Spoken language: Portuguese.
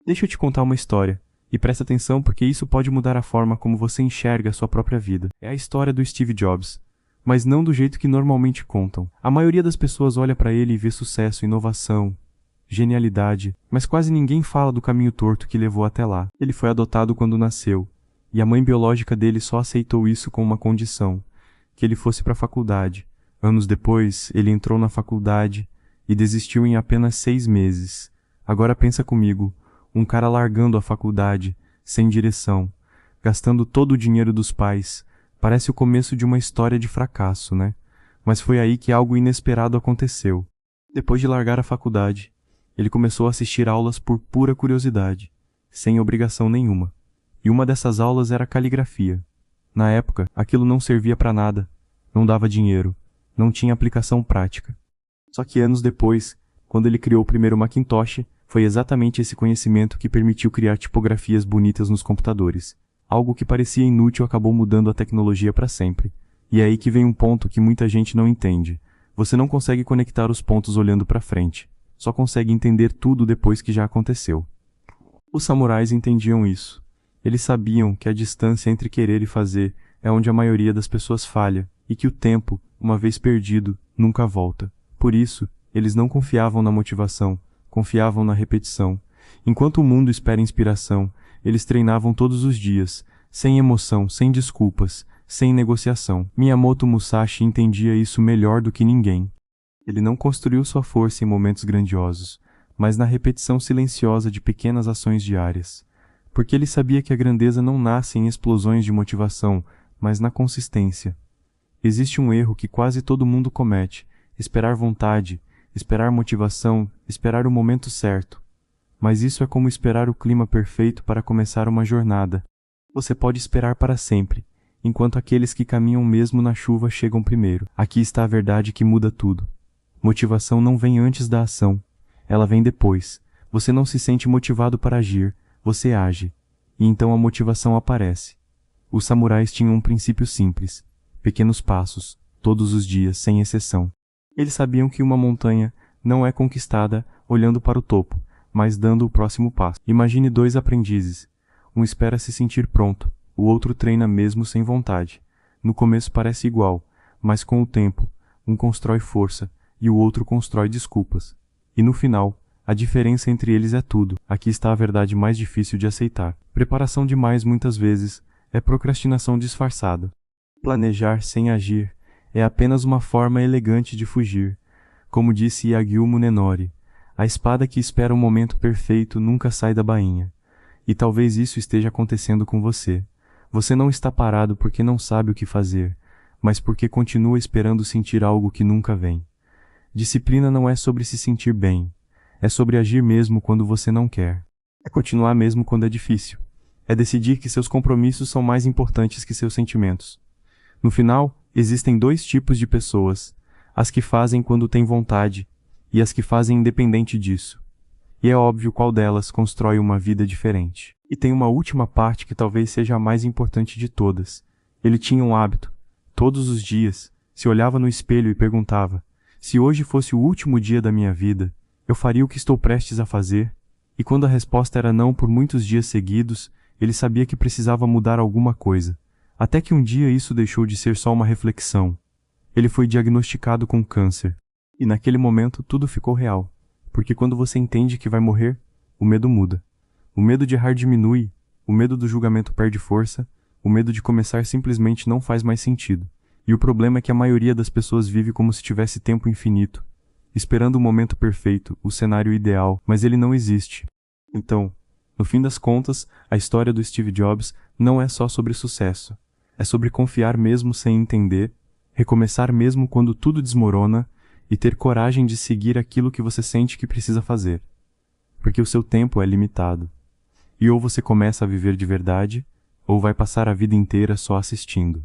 Deixa eu te contar uma história, e presta atenção porque isso pode mudar a forma como você enxerga a sua própria vida. É a história do Steve Jobs, mas não do jeito que normalmente contam. A maioria das pessoas olha para ele e vê sucesso, inovação, genialidade, mas quase ninguém fala do caminho torto que levou até lá. Ele foi adotado quando nasceu, e a mãe biológica dele só aceitou isso com uma condição, que ele fosse para a faculdade. Anos depois, ele entrou na faculdade e desistiu em apenas 6 meses. Agora pensa comigo, um cara largando a faculdade, sem direção, gastando todo o dinheiro dos pais. Parece o começo de uma história de fracasso, né? Mas foi aí que algo inesperado aconteceu. Depois de largar a faculdade, ele começou a assistir aulas por pura curiosidade, sem obrigação nenhuma. E uma dessas aulas era caligrafia. Na época, aquilo não servia para nada, não dava dinheiro, não tinha aplicação prática. Só que anos depois, quando ele criou o primeiro Macintosh, foi exatamente esse conhecimento que permitiu criar tipografias bonitas nos computadores. Algo que parecia inútil acabou mudando a tecnologia para sempre. E é aí que vem um ponto que muita gente não entende. Você não consegue conectar os pontos olhando para frente. Só consegue entender tudo depois que já aconteceu. Os samurais entendiam isso. Eles sabiam que a distância entre querer e fazer é onde a maioria das pessoas falha, e que o tempo, uma vez perdido, nunca volta. Por isso, eles não confiavam na motivação, confiavam na repetição. Enquanto o mundo espera inspiração, eles treinavam todos os dias, sem emoção, sem desculpas, sem negociação. Miyamoto Musashi entendia isso melhor do que ninguém. Ele não construiu sua força em momentos grandiosos, mas na repetição silenciosa de pequenas ações diárias. Porque ele sabia que a grandeza não nasce em explosões de motivação, mas na consistência. Existe um erro que quase todo mundo comete: esperar vontade, esperar motivação, esperar o momento certo. Mas isso é como esperar o clima perfeito para começar uma jornada. Você pode esperar para sempre, enquanto aqueles que caminham mesmo na chuva chegam primeiro. Aqui está a verdade que muda tudo. Motivação não vem antes da ação. Ela vem depois. Você não se sente motivado para agir, você age. E então a motivação aparece. Os samurais tinham um princípio simples: pequenos passos, todos os dias, sem exceção. Eles sabiam que uma montanha não é conquistada olhando para o topo, mas dando o próximo passo. Imagine 2 aprendizes. Um espera se sentir pronto, o outro treina mesmo sem vontade. No começo parece igual, mas com o tempo, um constrói força e o outro constrói desculpas. E no final, a diferença entre eles é tudo. Aqui está a verdade mais difícil de aceitar. Preparação demais muitas vezes é procrastinação disfarçada. Planejar sem agir é apenas uma forma elegante de fugir. Como disse Yagyu Munenori, a espada que espera o momento perfeito nunca sai da bainha. E talvez isso esteja acontecendo com você. Você não está parado porque não sabe o que fazer, mas porque continua esperando sentir algo que nunca vem. Disciplina não é sobre se sentir bem. É sobre agir mesmo quando você não quer. É continuar mesmo quando é difícil. É decidir que seus compromissos são mais importantes que seus sentimentos. No final, existem 2 tipos de pessoas: as que fazem quando têm vontade e as que fazem independente disso. E é óbvio qual delas constrói uma vida diferente. E tem uma última parte que talvez seja a mais importante de todas. Ele tinha um hábito. Todos os dias, se olhava no espelho e perguntava: se hoje fosse o último dia da minha vida, eu faria o que estou prestes a fazer? E quando a resposta era não por muitos dias seguidos, ele sabia que precisava mudar alguma coisa. Até que um dia isso deixou de ser só uma reflexão. Ele foi diagnosticado com câncer. E naquele momento tudo ficou real. Porque quando você entende que vai morrer, o medo muda. O medo de errar diminui, o medo do julgamento perde força, o medo de começar simplesmente não faz mais sentido. E o problema é que a maioria das pessoas vive como se tivesse tempo infinito, esperando o momento perfeito, o cenário ideal, mas ele não existe. Então, no fim das contas, a história do Steve Jobs não é só sobre sucesso. É sobre confiar mesmo sem entender, recomeçar mesmo quando tudo desmorona e ter coragem de seguir aquilo que você sente que precisa fazer. Porque o seu tempo é limitado. E ou você começa a viver de verdade, ou vai passar a vida inteira só assistindo.